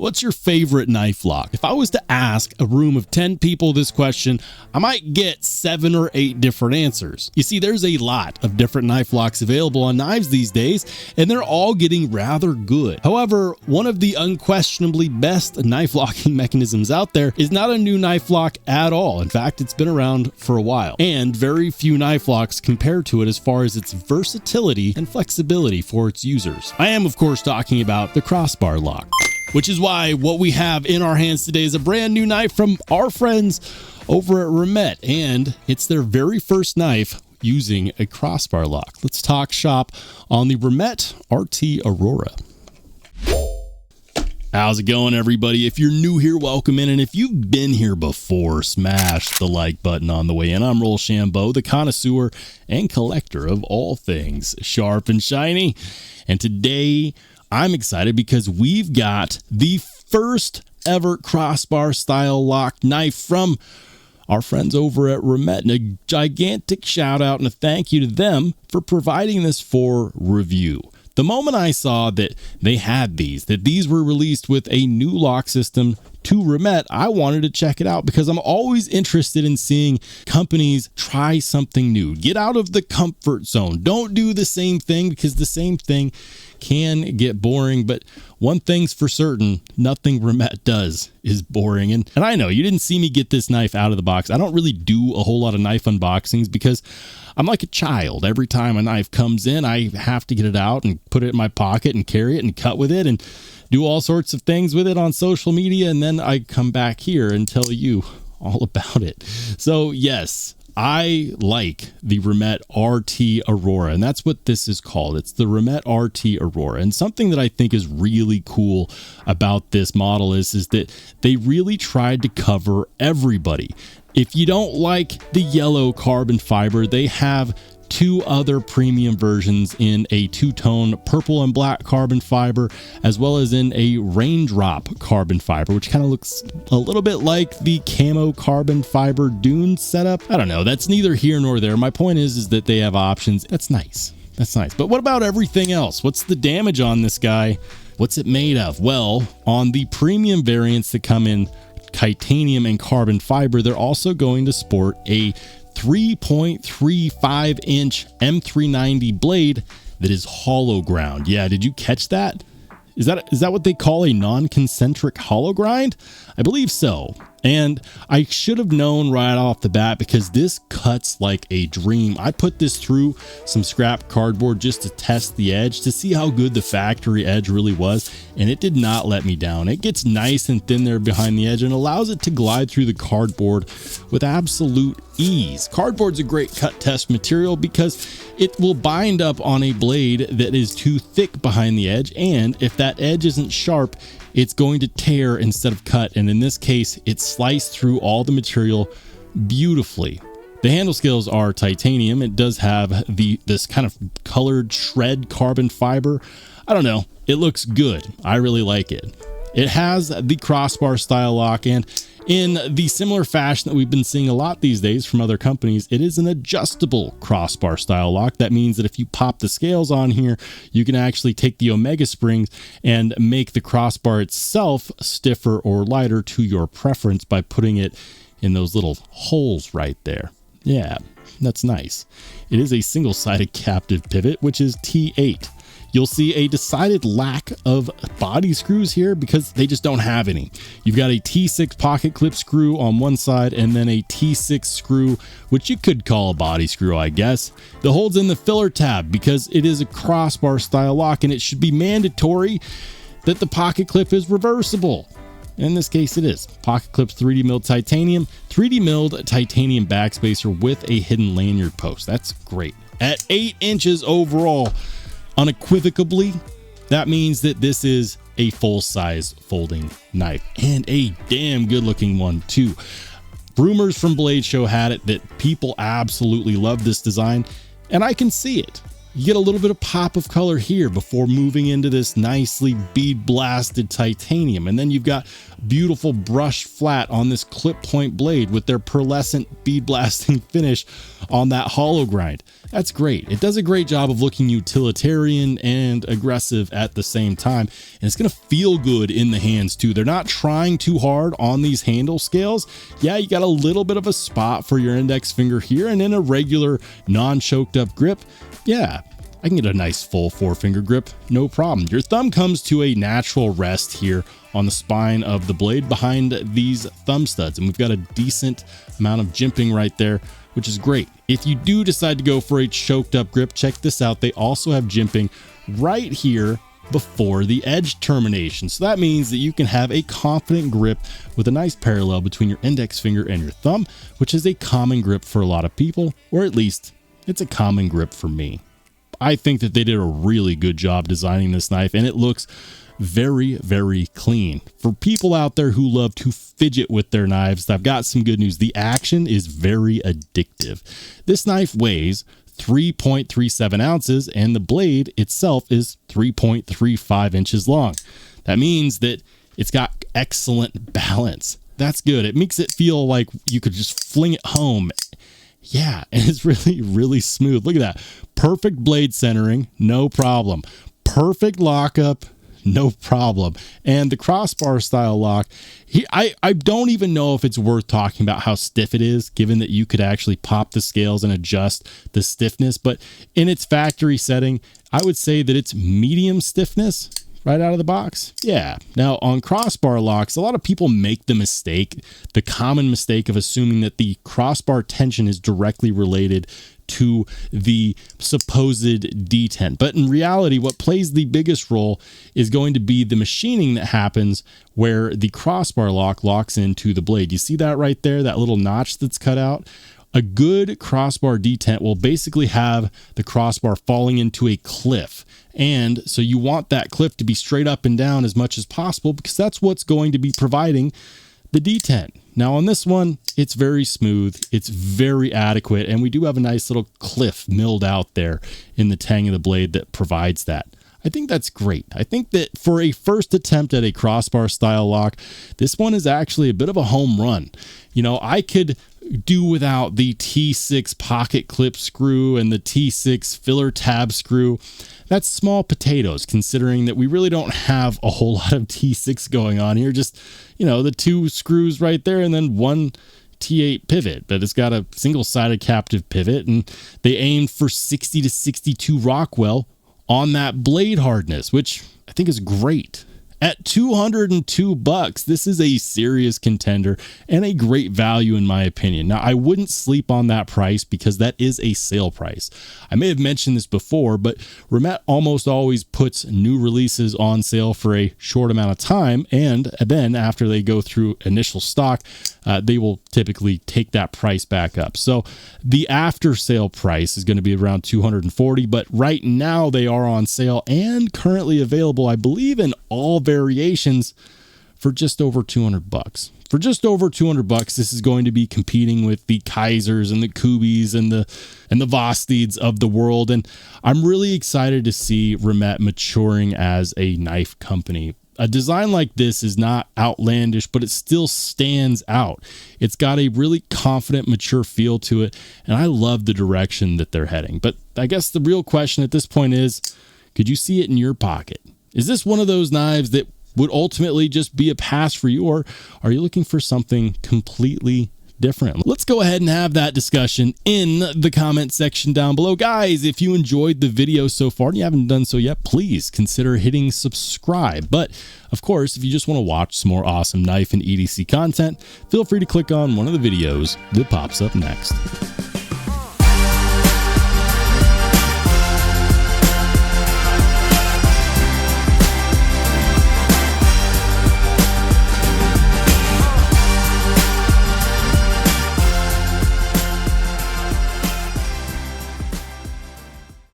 What's your favorite knife lock? If I was to ask a room of 10 people this question, I might get 7 or 8 different answers. You see, there's a lot of different knife locks available on knives these days, and they're all getting rather good. However, one of the unquestionably best knife locking mechanisms out there is not a new knife lock at all. In fact, it's been around for a while, and very few knife locks compare to it as far as its versatility and flexibility for its users. I am, of course, talking about the crossbar lock. Which is why what we have in our hands today is a brand new knife from our friends over at Remette, and it's their very first knife using a crossbar lock. Let's talk shop on the Remet RT Aurora. How's it going, everybody? If you're new here, welcome in, and if you've been here before, smash the like button on the way in. I'm Rollshambo, the connoisseur and collector of all things sharp and shiny, and today I'm excited because we've got the first ever crossbar style lock knife from our friends over at Remette, and a gigantic shout out and a thank you to them for providing this for review. The moment I saw that they had that these were released with a new lock system to Remette, I wanted to check it out because I'm always interested in seeing companies try something new. Get out of the comfort zone. Don't do the same thing because the same thing can get boring, but one thing's for certain, nothing Remette does is boring. And I know you didn't see me get this knife out of the box. I don't really do a whole lot of knife unboxings because I'm like a child. Every time a knife comes in, I have to get it out and put it in my pocket and carry it and cut with it and do all sorts of things with it on social media. And then I come back here and tell you all about it. So yes, I like the Remet RT Aurora, and that's what this is called. It's the Remet RT Aurora. And something that I think is really cool about this model is that they really tried to cover everybody. If you don't like the yellow carbon fiber, they have 2 other premium versions in a 2-tone purple and black carbon fiber, as well as in a raindrop carbon fiber, which kind of looks a little bit like the camo carbon fiber dune setup. I don't know. That's neither here nor there. My point is that they have options. That's nice. That's nice. But what about everything else? What's the damage on this guy? What's it made of? Well, on the premium variants that come in titanium and carbon fiber, they're also going to sport a 3.35 inch M390 blade that is hollow ground. Yeah, did you catch that? Is that what they call a non-concentric hollow grind? I believe so. And I should have known right off the bat because this cuts like a dream. I put this through some scrap cardboard just to test the edge to see how good the factory edge really was, and it did not let me down. It gets nice and thin there behind the edge and allows it to glide through the cardboard with absolute ease. Cardboard's a great cut test material because it will bind up on a blade that is too thick behind the edge, and if that edge isn't sharp, it's going to tear instead of cut, and in this case, it sliced through all the material beautifully. The handle scales are titanium. It does have this kind of colored shred carbon fiber. I don't know. It looks good. I really like it. It has the crossbar style lock, and in the similar fashion that we've been seeing a lot these days from other companies, it is an adjustable crossbar style lock. That means that if you pop the scales on here, you can actually take the Omega springs and make the crossbar itself stiffer or lighter to your preference by putting it in those little holes right there. Yeah, that's nice. It is a single-sided captive pivot, which is T8. You'll see a decided lack of body screws here because they just don't have any. You've got a T6 pocket clip screw on one side and then a T6 screw, which you could call a body screw, I guess. The hole's in the filler tab because it is a crossbar style lock, and it should be mandatory that the pocket clip is reversible. In this case, it is. Pocket clip's 3D milled titanium, 3D milled titanium backspacer with a hidden lanyard post. That's great. At 8 inches overall, unequivocally, that means that this is a full-size folding knife, and a damn good-looking one too. Rumors from Blade Show had it that people absolutely love this design, and I can see it. You get a little bit of pop of color here before moving into this nicely bead blasted titanium, and then you've got beautiful brushed flat on this clip point blade with their pearlescent bead blasting finish on that hollow grind. That's great. It does a great job of looking utilitarian and aggressive at the same time. And it's going to feel good in the hands too. They're not trying too hard on these handle scales. Yeah, you got a little bit of a spot for your index finger here, and in a regular non-choked up grip, yeah, I can get a nice full 4-finger grip, no problem. Your thumb comes to a natural rest here on the spine of the blade behind these thumb studs, and we've got a decent amount of jimping right there, which is great. If you do decide to go for a choked up grip, check this out. They also have jimping right here before the edge termination. So that means that you can have a confident grip with a nice parallel between your index finger and your thumb, which is a common grip for a lot of people, or at least it's a common grip for me. I think that they did a really good job designing this knife, and it looks very, very clean. For people out there who love to fidget with their knives, I've got some good news. The action is very addictive. This knife weighs 3.37 ounces, and the blade itself is 3.35 inches long. That means that it's got excellent balance. That's good. It makes it feel like you could just fling it home. Yeah, and it's really, really smooth. Look at that. Perfect blade centering, no problem. Perfect lockup, no problem. And the crossbar style lock, I don't even know if it's worth talking about how stiff it is, given that you could actually pop the scales and adjust the stiffness. But in its factory setting, I would say that it's medium stiffness right out of the box. Yeah. Now on crossbar locks, a lot of people make the common mistake of assuming that the crossbar tension is directly related to the supposed detent. But in reality, what plays the biggest role is going to be the machining that happens where the crossbar lock locks into the blade. You see that right there, that little notch that's cut out? A good crossbar detent will basically have the crossbar falling into a cliff. And so you want that cliff to be straight up and down as much as possible, because that's what's going to be providing the detent. Now on this one, it's very smooth, it's very adequate, and we do have a nice little cliff milled out there in the tang of the blade that provides that. I think that's great. I think that for a first attempt at a crossbar style lock, this one is actually a bit of a home run. You know, I could do without the T6 pocket clip screw and the T6 filler tab screw. That's small potatoes, considering that we really don't have a whole lot of T6 going on here. Just, you know, the 2 screws right there and then one T8 pivot, but it's got a single-sided captive pivot, and they aimed for 60 to 62 Rockwell on that blade hardness, which I think is great. At $202, this is a serious contender and a great value in my opinion. Now, I wouldn't sleep on that price because that is a sale price. I may have mentioned this before, but Remette almost always puts new releases on sale for a short amount of time, and then after they go through initial stock, they will typically take that price back up. So the after sale price is going to be around $240, but right now they are on sale and currently available, I believe, in all variations for just over $200. For just over $200, this is going to be competing with the Kaisers and the Kubis and the Vostids of the world. And I'm really excited to see Remette maturing as a knife company. A design like this is not outlandish, but it still stands out. It's got a really confident, mature feel to it, and I love the direction that they're heading. But I guess the real question at this point is, could you see it in your pocket? Is this one of those knives that would ultimately just be a pass for you, or are you looking for something completely different? Let's go ahead and have that discussion in the comment section down below. Guys, if you enjoyed the video so far and you haven't done so yet, please consider hitting subscribe. But of course, if you just want to watch some more awesome knife and EDC content, feel free to click on one of the videos that pops up next.